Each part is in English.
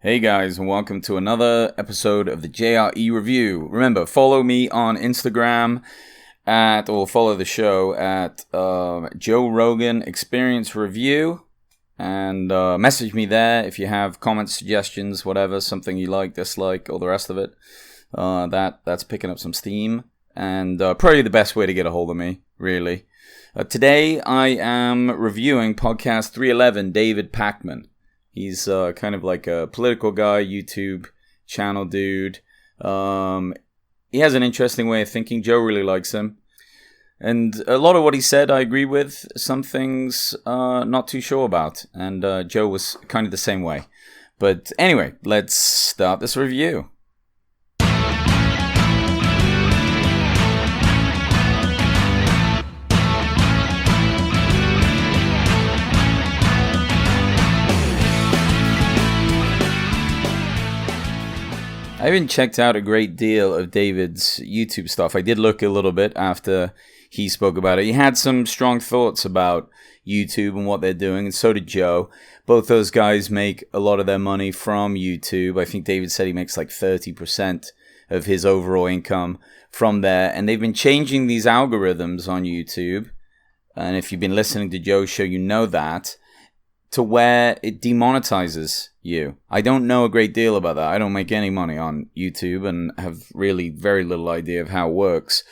Hey guys, and welcome to another episode of the JRE Review. Remember, follow me on Instagram or follow the show at Joe Rogan Experience Review, and message me there if you have comments, suggestions, whatever, something you like, dislike, all the rest of it. That's picking up some steam, and probably the best way to get a hold of me, really. Today I am reviewing podcast 311, David Pakman. He's kind of like a political guy, YouTube channel dude. He has an interesting way of thinking. Joe really likes him. And a lot of what he said I agree with. Some things not too sure about. And Joe was kind of the same way. But anyway, let's start this review. I haven't checked out a great deal of David's YouTube stuff. I did look a little bit after he spoke about it. He had some strong thoughts about YouTube and what they're doing, and so did Joe. Both those guys make a lot of their money from YouTube. I think David said he makes like 30% of his overall income from there, and they've been changing these algorithms on YouTube, and if you've been listening to Joe's show, you know that, to where it demonetizes you. I don't know a great deal about that. I don't make any money on YouTube and have really very little idea of how it works.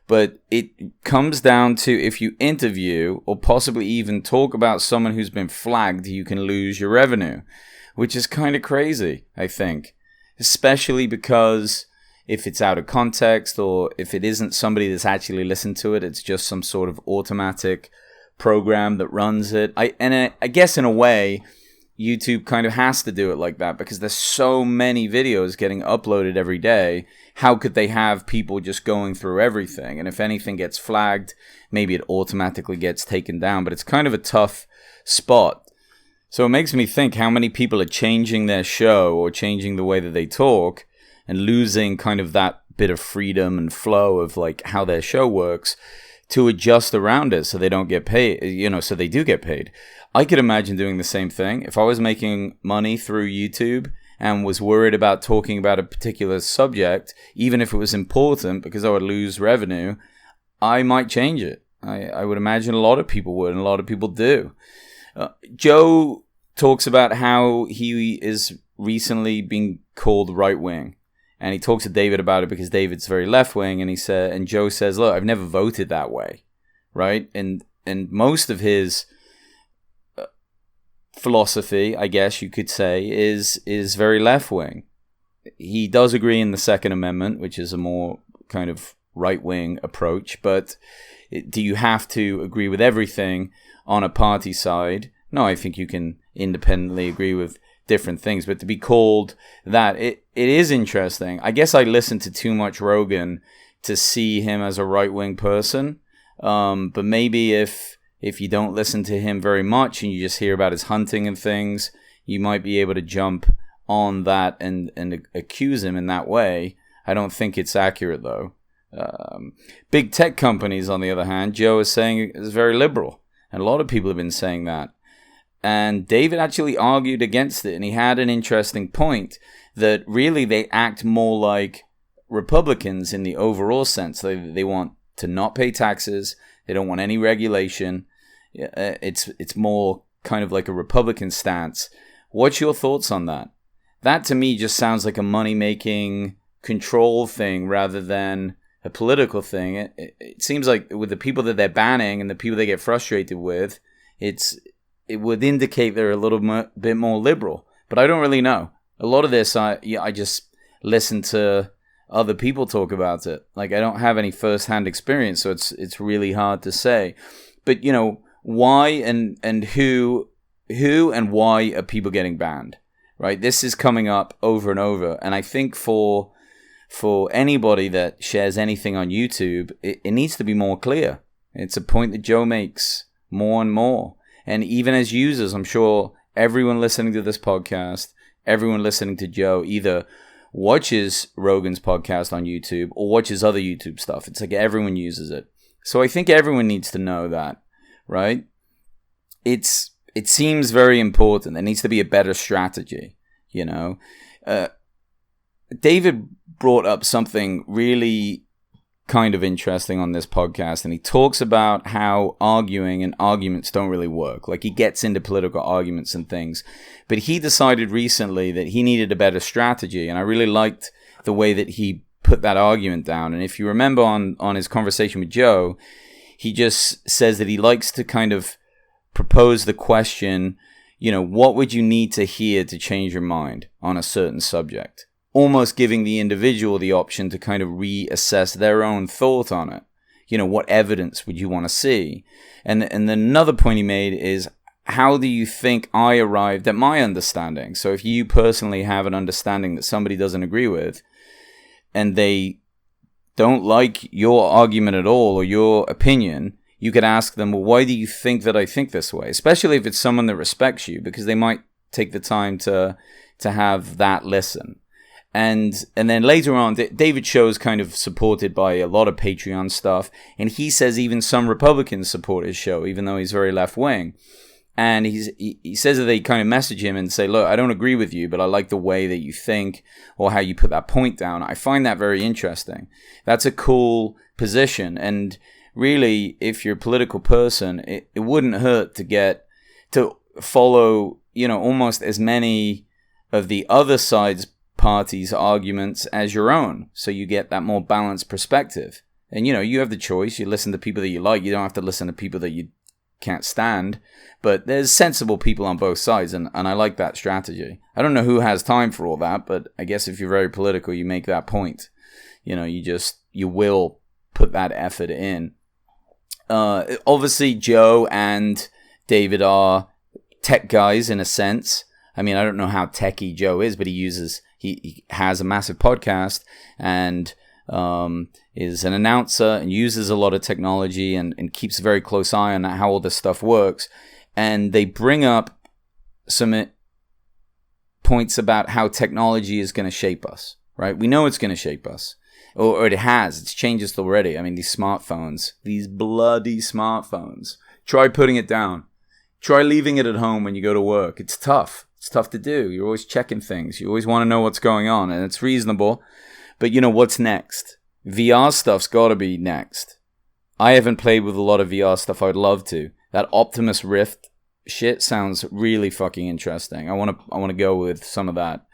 But it comes down to if you interview or possibly even talk about someone who's been flagged, you can lose your revenue, which is kind of crazy, I think. Especially because if it's out of context or if it isn't somebody that's actually listened to it, it's just some sort of automatic program that runs it. I guess in a way, YouTube kind of has to do it like that because there's so many videos getting uploaded every day. How could they have people just going through everything? And if anything gets flagged, maybe it automatically gets taken down. But it's kind of a tough spot. So it makes me think how many people are changing their show or changing the way that they talk and losing kind of that bit of freedom and flow of like how their show works to adjust around it so they don't get paid, so they do get paid. I could imagine doing the same thing. If I was making money through YouTube and was worried about talking about a particular subject, even if it was important because I would lose revenue, I might change it. I would imagine a lot of people would, and a lot of people do. Joe talks about how he is recently being called right-wing. And he talks to David about it because David's very left-wing, and Joe says, look, I've never voted that way, right? And most of his philosophy, I guess you could say, is very left-wing. He does agree in the Second Amendment, which is a more kind of right-wing approach, but do you have to agree with everything on a party side? No, I think you can independently agree with different things, but to be called that, it is interesting. I guess I listened to too much Rogan to see him as a right-wing person, but maybe if you don't listen to him very much and you just hear about his hunting and things, you might be able to jump on that and accuse him in that way. I don't think it's accurate, though. Big tech companies, on the other hand, Joe is saying is very liberal, and a lot of people have been saying that. And David actually argued against it, and he had an interesting point that really they act more like Republicans in the overall sense. They want to not pay taxes. They don't want any regulation. It's more kind of like a Republican stance. What's your thoughts on that? That to me just sounds like a money-making control thing rather than a political thing. It seems like with the people that they're banning and the people they get frustrated with, it would indicate they're a little bit more liberal. But I don't really know. A lot of this, I just listen to other people talk about it. Like, I don't have any first-hand experience, so it's really hard to say. But, why and who and why are people getting banned, right? This is coming up over and over. And I think for anybody that shares anything on YouTube, it needs to be more clear. It's a point that Joe makes more and more. And even as users, I'm sure everyone listening to this podcast, everyone listening to Joe, either watches Rogan's podcast on YouTube or watches other YouTube stuff. It's like everyone uses it. So I think everyone needs to know that, right? It seems very important. There needs to be a better strategy. you know. David brought up something really kind of interesting on this podcast, and he talks about how arguing and arguments don't really work. Like, he gets into political arguments and things, but he decided recently that he needed a better strategy, and I really liked the way that he put that argument down. And if you remember on his conversation with Joe, he just says that he likes to kind of propose the question, you know, what would you need to hear to change your mind on a certain subject? Almost giving the individual the option to kind of reassess their own thought on it. You know, what evidence would you want to see? And then another point he made is, how do you think I arrived at my understanding? So if you personally have an understanding that somebody doesn't agree with, and they don't like your argument at all or your opinion, you could ask them, well, why do you think that I think this way? Especially if it's someone that respects you, because they might take the time to have that listen. And then later on, David's show is kind of supported by a lot of Patreon stuff. And he says even some Republicans support his show, even though he's very left-wing. And he says that they kind of message him and say, look, I don't agree with you, but I like the way that you think or how you put that point down. I find that very interesting. That's a cool position. And really, if you're a political person, it wouldn't hurt to follow, you know, almost as many of the other side's party's arguments as your own, so you get that more balanced perspective. And, you know, you have the choice. You listen to people that you like. You don't have to listen to people that you can't stand. But there's sensible people on both sides, and I like that strategy. I don't know who has time for all that, but I guess if you're very political, you make that point. You know, you will put that effort in. Obviously, Joe and David are tech guys in a sense. I mean, I don't know how techie Joe is, but he has a massive podcast and is an announcer and uses a lot of technology and keeps a very close eye on how all this stuff works. And they bring up some points about how technology is going to shape us, right? We know it's going to shape us. Or it has. It's changed us already. I mean, these smartphones, these bloody smartphones. Try putting it down. Try leaving it at home when you go to work. It's tough. It's tough to do. You're always checking things. You always want to know what's going on, and it's reasonable. But, you know, what's next? VR stuff's got to be next. I haven't played with a lot of VR stuff. I'd love to. That Optimus Rift shit sounds really fucking interesting. I want to go with some of that.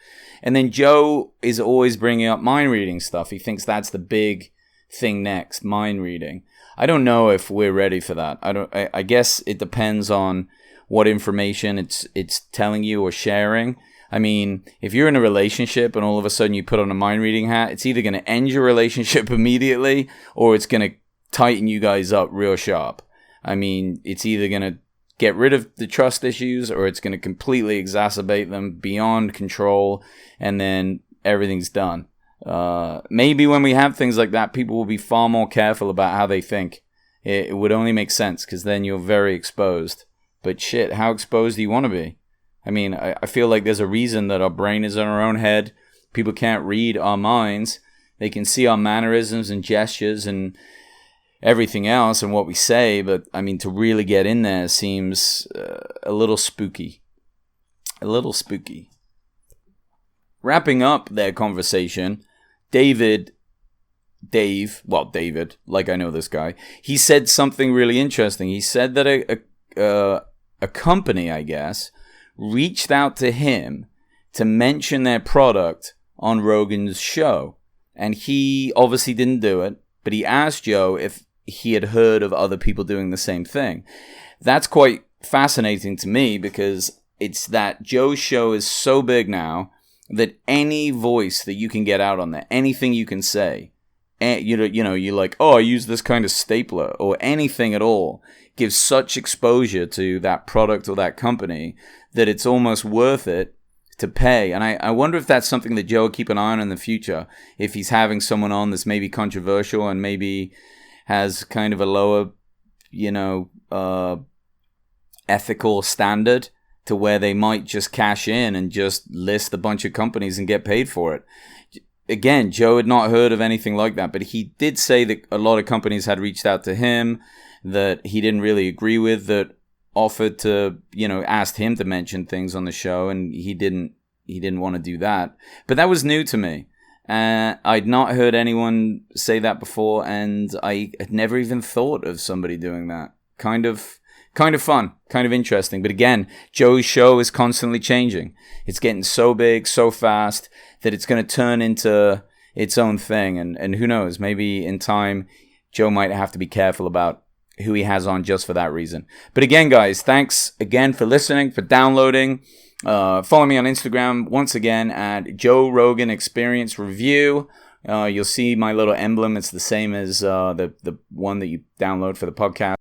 And then Joe is always bringing up mind reading stuff. He thinks that's the big thing next, mind reading. I don't know if we're ready for that. I guess it depends on what information it's telling you or sharing. I mean, if you're in a relationship and all of a sudden you put on a mind reading hat, it's either going to end your relationship immediately or it's going to tighten you guys up real sharp. I mean, it's either going to get rid of the trust issues or it's going to completely exacerbate them beyond control, and then everything's done. Maybe when we have things like that, people will be far more careful about how they think. It would only make sense because then you're very exposed. But shit, how exposed do you want to be? I mean, I feel like there's a reason that our brain is in our own head. People can't read our minds. They can see our mannerisms and gestures and everything else and what we say. But, I mean, to really get in there seems a little spooky. A little spooky. Wrapping up their conversation, David, like I know this guy, he said something really interesting. He said that a company, I guess, reached out to him to mention their product on Rogan's show. And he obviously didn't do it, but he asked Joe if he had heard of other people doing the same thing. That's quite fascinating to me because it's that Joe's show is so big now that any voice that you can get out on there, anything you can say, you're like, oh, I use this kind of stapler or anything at all, gives such exposure to that product or that company that it's almost worth it to pay. And I wonder if that's something that Joe will keep an eye on in the future, if he's having someone on that's maybe controversial and maybe has kind of a lower, ethical standard to where they might just cash in and just list a bunch of companies and get paid for it. Again, Joe had not heard of anything like that, but he did say that a lot of companies had reached out to him that he didn't really agree with, that offered to, asked him to mention things on the show, and he didn't he didn't want to do that. But that was new to me. I'd not heard anyone say that before, and I had never even thought of somebody doing that. Kind of fun, kind of interesting. But again, Joe's show is constantly changing. It's getting so big, so fast, that it's going to turn into its own thing. And who knows, maybe in time, Joe might have to be careful about who he has on just for that reason. But again, guys, thanks again for listening, for downloading. Follow me on Instagram once again at Joe Rogan Experience Review. You'll see my little emblem. It's the same as the one that you download for the podcast.